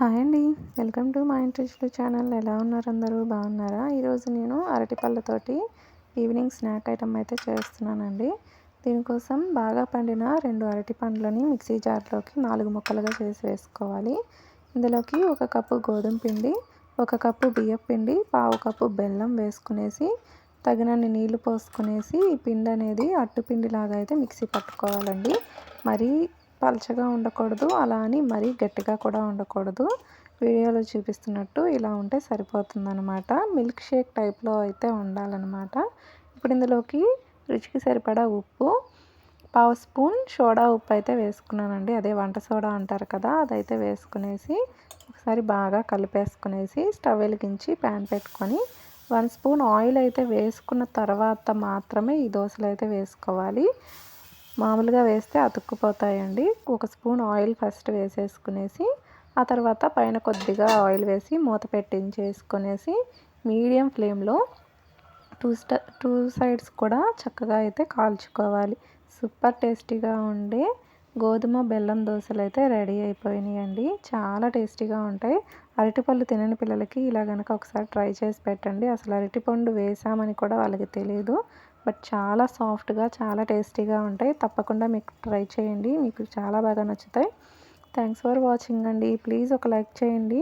Hi అండి. Welcome to మా ఇంటి రుచులు ఛానల్. ఎలా ఉన్నారు అందరూ? బాగున్నారా? ఈరోజు నేను అరటిపళ్ళతోటి ఈవినింగ్ స్నాక్ ఐటమ్ అయితే చేస్తున్నానండి. దీనికోసం బాగా పండిన 2 అరటి పండ్లని మిక్సీ జార్లోకి 4 ముక్కలుగా చేసి వేసుకోవాలి. ఇందులోకి 1 కప్పు గోధుమ పిండి, 1 కప్పు బియ్యం పిండి, పావు కప్పు బెల్లం వేసుకునేసి తగినన్ని నీళ్లు పోసుకునేసి ఈ పిండి అనేది అట్టుపిండిలాగా అయితే మిక్సీ పట్టుకోవాలండి. మరీ పలచగా ఉండకూడదు, అలా అని మరీ గట్టిగా కూడా ఉండకూడదు. వీడియోలో చూపిస్తున్నట్టు ఇలా ఉంటే సరిపోతుందన్నమాట. మిల్క్ షేక్ టైప్లో అయితే ఉండాలన్నమాట. ఇప్పుడు ఇందులోకి రుచికి సరిపడా ఉప్పు, పావు స్పూన్ సోడా ఉప్పు అయితే వేసుకున్నానండి. అదే వంట సోడా అంటారు కదా, అదైతే వేసుకునేసి ఒకసారి బాగా కలిపేసుకునేసి స్టవ్ వెలిగించి ప్యాన్ పెట్టుకొని 1 స్పూన్ ఆయిల్ అయితే వేసుకున్న తర్వాత మాత్రమే ఈ దోశలు అయితే వేసుకోవాలి. మామూలుగా వేస్తే అతుక్కుపోతాయండి. 1 స్పూన్ ఆయిల్ ఫస్ట్ వేసేసుకునేసి ఆ తర్వాత పైన కొద్దిగా ఆయిల్ వేసి మూత పెట్టించేసుకునేసి మీడియం ఫ్లేమ్లో టూ సైడ్స్ కూడా చక్కగా అయితే కాల్చుకోవాలి. సూపర్ టేస్టీగా ఉండే గోధుమ బెల్లం దోశలు అయితే రెడీ అయిపోయినాయండి. చాలా టేస్టీగా ఉంటాయి. అరటిపళ్ళు తినని పిల్లలకి ఇలా కనుక ఒకసారి ట్రై చేసి పెట్టండి. అసలు అరటిపండు వేసామని కూడా వాళ్ళకి తెలియదు. బట్ చాలా సాఫ్ట్గా, చాలా టేస్టీగా ఉంటాయి. తప్పకుండా మీకు ట్రై చేయండి. మీకు చాలా బాగా నచ్చుతాయి. థ్యాంక్స్ ఫర్ వాచింగ్ అండి. ప్లీజ్ ఒక లైక్ చేయండి.